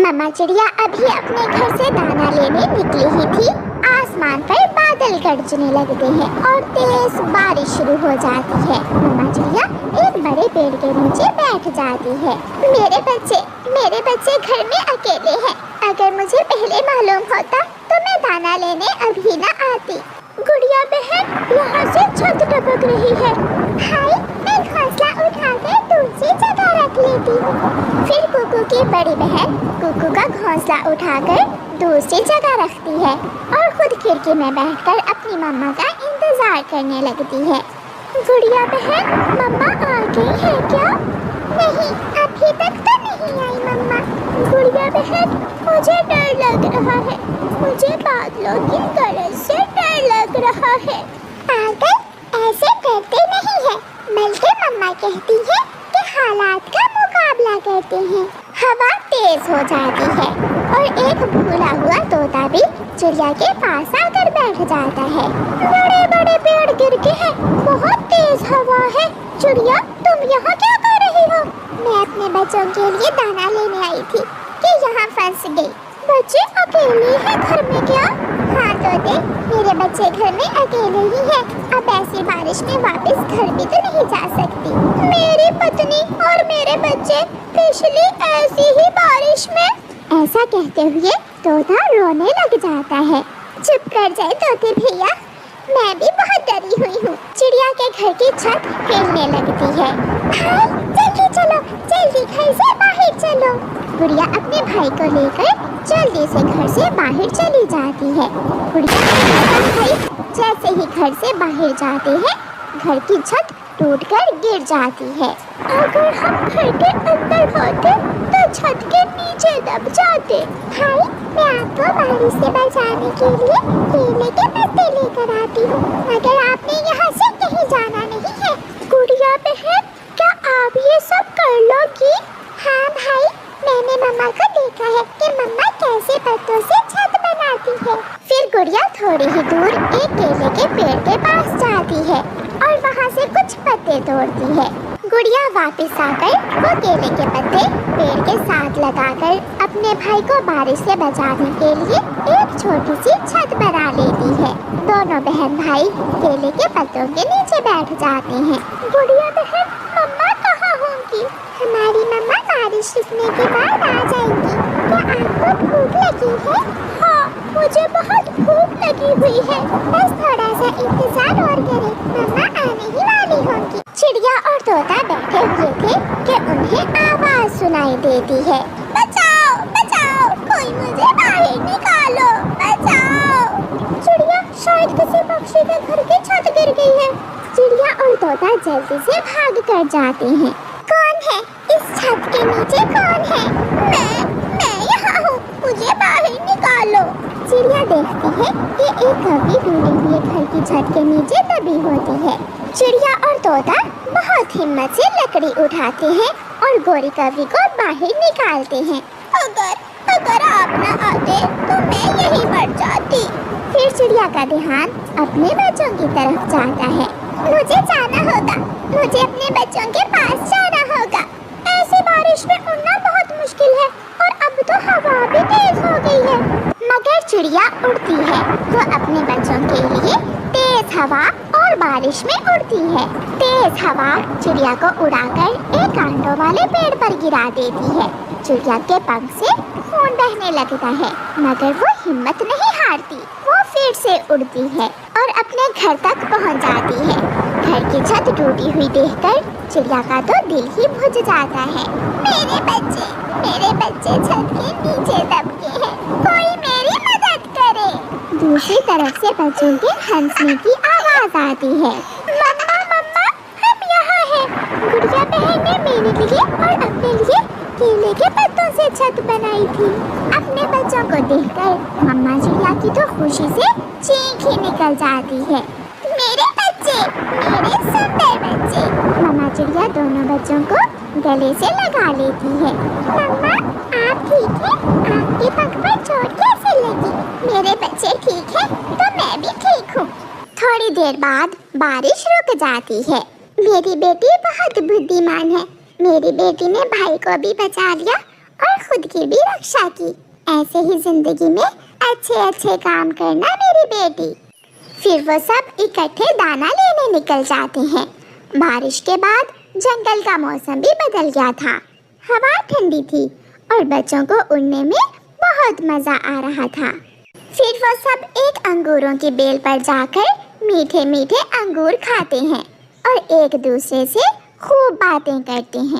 मम्मा चिड़िया अभी अपने घर से दाना लेने निकली ही थी। आसमान पर बादल गरजने लगते हैं और तेज बारिश शुरू हो जाती है। मम्मा चिड़िया एक बड़े पेड़ के नीचे बैठ जाती है। मेरे बच्चे घर में अकेले हैं। अगर मुझे पहले मालूम होता तो मैं दाना लेने अभी न आती। गुड़िया बहन, यहाँ से छत टपक रही है। भाई, मैं घोंसला उठाकर दूसरी जगह रख लेती हूँ। फिर कुकू की बड़ी बहन कुकू का घोंसला उठाकर दूसरी जगह रखती है और खुद खिड़की में बैठकर अपनी मम्मा का इंतजार करने लगती है। गुड़िया बहन, मम्मा आ गई है क्या? नहीं, अभी तक तो नहीं आई मम्मा। गुड़िया बहन, मुझे डर लग रहा है। मुझे बादलों की गरज से डर लग रहा है। पागल, ऐसे डरते नहीं है, बल्कि मम्मा कहती है कि हालात का मुकाबला करते हैं। हवा तेज हो जाती है और एक भूला हुआ तोता भी चिड़िया के पास आकर बैठ जाता है। बड़े बड़े पेड़ गिर के हैं, बहुत तेज हवा है। चिड़िया, तुम यहाँ क्या कर रही हो? मैं अपने बच्चों के लिए दाना लेने आई थी कि यहाँ फंस गई। बच्चे अकेले हैं घर में क्या? हाँ तोते, मेरे बच्चे घर में अकेले ही हैं। अब ऐसी बारिश में वापस घर भी तो नहीं जा सकती। मेरी पत्नी और मेरे बच्चे पिछली ऐसी ही बारिश में। ऐसा कहते हुए तोता रोने लग जाता है। चुप कर जाए तोते भैया, मैं भी बहुत डरी हुई हूँ। चिड़िया के घर की छत हिलने लगती है। भाई, जल्दी चलो, जल्दी घर से बाहर चलो। गुड़िया अपने भाई को लेकर जल्दी से घर से बाहर चली जाती है। गुड़िया और भाई जैसे ही घर से बाहर जाते हैं, घर की छत टूटकर गिर जाती है। अगर हम घर के अंदर होते तो छत के नीचे दब जाते। भाई, मैं आपको बारिश से बचाने के लिए केले के पत्ते लेकर आती हूँ, मगर आपने यहाँ से कहीं जाना नहीं है। गुड़िया बहन, क्या आप ये सब कर लोगी? हाँ भाई, मैंने मम्मा को देखा है कि मम्मा कैसे पत्तों से छत बनाती है। फिर गुड़िया थोड़ी ही दूर एक केले के पेड़ के पास जाती है और वहाँ से कुछ पत्ते तोड़ती है। गुड़िया वापस आकर वो केले के पत्ते पेड़ के साथ लगाकर अपने भाई को बारिश से बचाने के लिए एक छोटी सी छत बना लेती है। दोनों बहन भाई केले के पत्तों के नीचे बैठ जाते हैं। गुड़िया बहन, मम्मा कहाँ होंगी? हमारी मम्मा बारिश रुकने के बाद आ जाएंगी। क्या आपको भूख लगी है? हाँ, मुझे बहुत भूख लगी हुई है। बस थोड़ा सा इंतजार और करें, मम्मा आने ही वाली होंगी। चिड़िया और तोता बैठे हुए थे कि उन्हें आवाज सुनाई देती है। बचाओ, बचाओ, कोई मुझे बाहर निकालो, बचाओ। चिड़िया, शायद किसी पक्षी के घर की छत गिर गई है। चिड़िया और तोता जल्दी से भाग कर जाते हैं। कौन है इस छत के नीचे? कौन है? मैं यहाँ हूँ, मुझे बाहर निकालो। चिड़िया देखती है कि एक कौवी टूटे हुए घर की छत के नीचे दबी होती है। चिड़िया और तोता बहुत हिम्मत से लकड़ी उठाते हैं और गोरी कौवी को बाहर निकालते हैं। अगर आप न आते तो मैं यहीं मर जाती। फिर चिड़िया का ध्यान अपने बच्चों की तरफ जाता है। मुझे जाना होगा, मुझे अपने बच्चों के पास जाना होगा। ऐसी बारिश में उड़ना बहुत मुश्किल है और अब तो हवा भी तेज हो गई है। मगर चिड़िया उड़ती है तो अपने बच्चों के लिए तेज हवा और बारिश में उड़ती है। तेज हवा चिड़िया को उड़ाकर एक कांटों वाले पेड़ पर गिरा देती है। चिड़िया के पंख से खून बहने लगता है, मगर वो हिम्मत नहीं हारती। वो फिर से उड़ती है और अपने घर तक पहुंच जाती है। घर की छत टूटी हुई देखकर चिड़िया का तो दिल ही बुझ जाता है। मेरे बच्चे छत के नीचे दब गए हैं, कोई मेरी मदद करे। दूसरी तरफ से बच्चों के हंसने की आवाज आती है। मम्मा, हम यहाँ हैं। गुड़िया बहन ने मेरे लिए और अपने लिए केले के पत्तों से छत बनाई थी। अपने बच्चों को देखकर मम्मा चिड़िया की तो खुशी से चीख ही निकल जाती है। मेरे सुंदर बच्चे। मम्मा चिड़िया दोनों बच्चों को गले से लगा लेती है। मम्मा, आप ठीक हैं? आपके पंख पर चोट कैसे लगी? मेरे बच्चे ठीक हैं तो मैं भी ठीक हूँ। थोड़ी देर बाद बारिश रुक जाती है। मेरी बेटी बहुत बुद्धिमान है। मेरी बेटी ने भाई को भी बचा लिया और खुद की भी रक्षा की। ऐसे ही जिंदगी में अच्छे अच्छे काम करना मेरी बेटी। फिर वो सब इकट्ठे दाना लेने निकल जाते हैं। बारिश के बाद जंगल का मौसम भी बदल गया था। हवा ठंडी थी और बच्चों को उड़ने में बहुत मजा आ रहा था। फिर वो सब एक अंगूरों की बेल पर जाकर मीठे मीठे अंगूर खाते हैं और एक दूसरे से खूब बातें करते हैं।